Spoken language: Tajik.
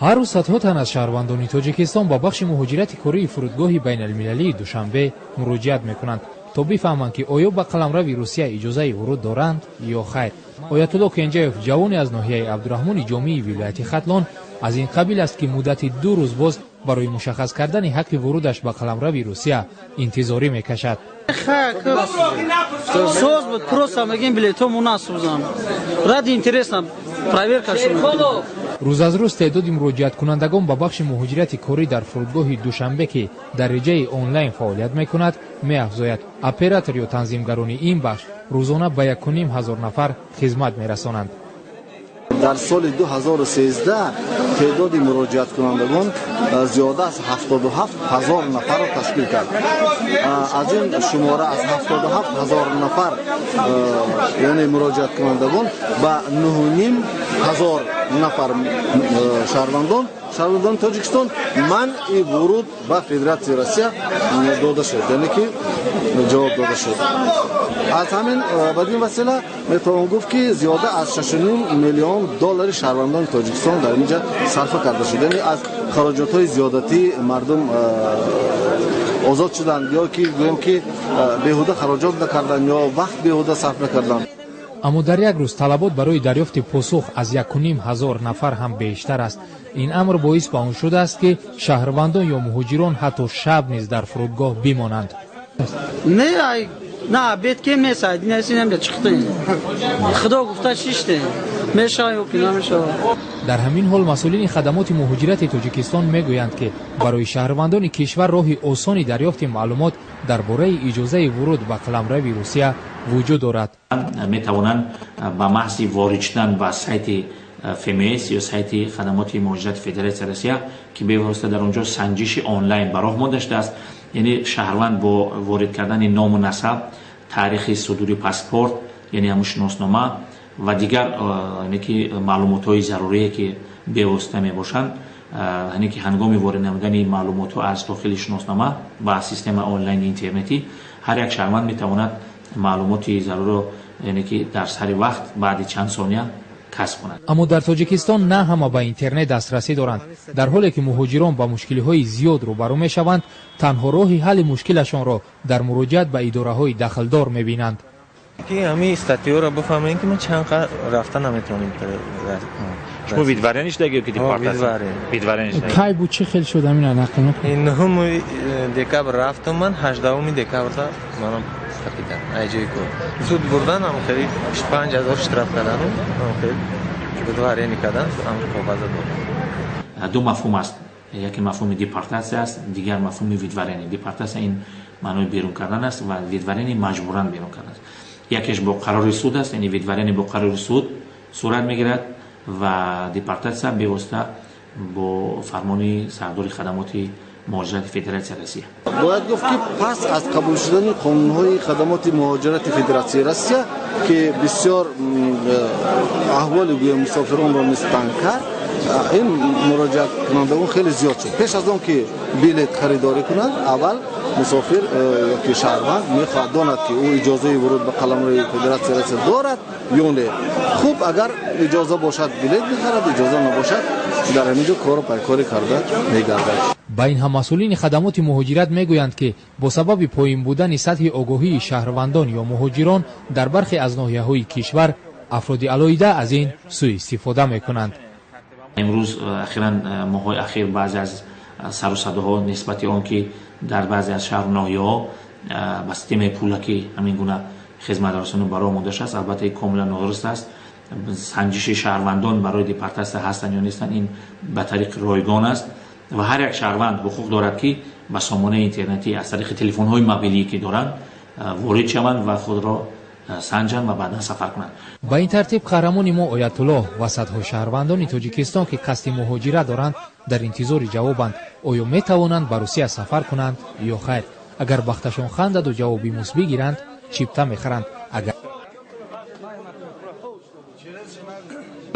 ҳар рӯз садҳо тан аз шаҳрвандони тоҷикистон ба бахши муҳоҷирати кории фурудгоҳи байналмилалии Душанбе муроҷиат мекунанд то бифаҳманд ки оё ба қаламрави Русия иҷозаи вуруд доранд ё хайр. Оятулло Кенҷаев, ҷавоне аз ноҳияи Абдурахмони Ҷомии вилояти Хатлон, аз ин қабил аст ки муддати 2 рӯз боз барои мушаххас кардани ҳаққи вурудаш ба қаламрави Русия интизорӣ мекашад. Соз буд, просто мегим билетом у нас бузам. Ради интересна проверка шуд. рӯз аз рӯз теъдоди муроҷиаткунандагон ба бахши муҳоҷирати корӣ дар фурудгоҳи Душанбе ки дар реҷаи онлайн фаъолият мекунад меафзояд. Оператор ё танзимгарони ин бахш рӯзона ба 1500 нафар хизмат мерасонанд. дар соли 2013 теъдоди муроҷиаткунандагон зиёда аз 77000 нафарро ташкил кард. аз ин шумора аз 77000 нафар яъне муроҷиаткунандагон ба 9500 нафар шаҳрвандони Тоҷикистон манъи вуруд ба Федератсияи Россия дода шуд, яъне ки ҷавоб дода шуд. аз ҳамин бадин васила метавон гуфт ки зиёда аз 6.5 миллион доллари шаҳрвандони Тоҷикистон дар инҷа сарфа карда шуд, яъне аз хароҷотҳои зиёдатӣ мардум озод шуданд ё ки гӯем ки беҳуда хароҷот накарданд ё вақт беҳуда сарф накарданд. аммо дар як рӯз талабот барои дарёфти посух аз 1500 нафар ҳам бештар аст. ин амр боис ба он шудааст ки шаҳрвандон ё муҳоҷирон ҳатто шаб низ дар фурудгоҳ бимонанд. نه بیت که میساید نیستی نمیده چخته خدا گفته چیشته میشه یا که نمیشه. در همین حال مسئولین خدمات مهاجرت تاجیکستان میگویند که برای شهروندان کشور راه آسانی دریافت معلومات درباره اجازه ورود به قلمرو روسیه وجود دارد. میتوانند با محض وارد شدن به سایت FMS یا سایت خدمات مهاجرت فدراسیون روسیه که به واسطه در اونجا سنجش آنلاین براه ما داشته است، یعنی شهروند با وارد کردن نام و نسب، تاریخ صدور پاسپورت یعنی همون شناسنامه و دیگر یعنی که معلومات های ضروری که به واسطه می باشند، یعنی که هنگام وارد نمودن معلومات ها از داخل شناسنامه با سیستم آنلاین اینترنتی هر یک شهروند می تواند معلومات ضروری یعنی که در سر وقت بعد چند ثانیه کسب کنند. اما در تاجیکستان نه همه به اینترنت دسترسی دارند. در حالی که مهاجران با مشکل‌های زیاد روبرو می‌شوند، تنها راه حل مشکلشان را در مراجعت به اداره‌های دخلدار می‌بینند. که همین استاتیو را بفهمید که من چند رفتن نمیتونم. شما ویدوارنش دیگه که دیپارتمنت ویدوارنش کی بود چه خیلی شد همین نقل این هم دکبر رفتم من 18 دکبر تا منم کپیدم ایجای کو سود بردن هم خیلی 5000 اشتراک کردن هم خیلی ویدوارنی کردن هم کاغذ داد. دو مفهوم است، یکی مفهوم دیپارتاسیون است، دیگر مفهوم ویدوارنی. دیپارتاسیون این معنای بیرون کردن است و ویدوارنی مجبوراً بیرون کردن است. یکیش با قرار سود است، یعنی ویدوارنی با قرار سود صورت میگیرد و دیپارتاسیون به واسطه با فرمان سردار خدمات مهاجرت فدراسیون روسیه. باید گفت که پس از قبول شدن قانون‌های خدمات مهاجرت فدراسیون روسیه که بسیار احوال مسافران را مستنگ کرد، این مراجعت کنندگان خیلی زیاد شد. پیش از آن که بلیط خریداری کنند، اول مسافر یا که شهروند میخواهد داند که او اجازه ورود به قلمرو فدراسیون روسیه دارد یا نه. خوب اگر اجازه باشد بلیط میخرد، اجازه نباشد در همینجا کار و پیکاری کرده میگردد. با این هم مسئولین خدمات مهاجرت میگویند که با سبب پایین بودن سطح آگاهی شهروندان یا مهاجران در برخی از ناحیه‌های کشور، افراد علایده از این سوء استفاده میکنند. امروز اخیراً ماهای اخیر بعضی از سر و صداها نسبت آن که در بعضی از شهر و ناحیه‌ها با سیستم پولکی همین گونه خدمات رسانی برای آماده است. البته کاملا نادرست است. سنجش شهروندان برای دیپارتمنت هستند یا نیستند این به طریق رایگان است و هر یک شهروند حقوق دارد که با سامانه اینترنتی از طریق تلفن‌های موبیلی که دارند وارد شوند و خود را سنجان و بعدا سفر کنند. با این ترتیب قهرمان ما آیت‌الله و صدها شهروندان تاجیکستان که قصد مهاجرت دارند در انتظار جوابند آیا می توانند به روسیه سفر کنند یا خیر. اگر بختشان خندد و جوابی مثبت گیرند چیپتا میخرند. اگر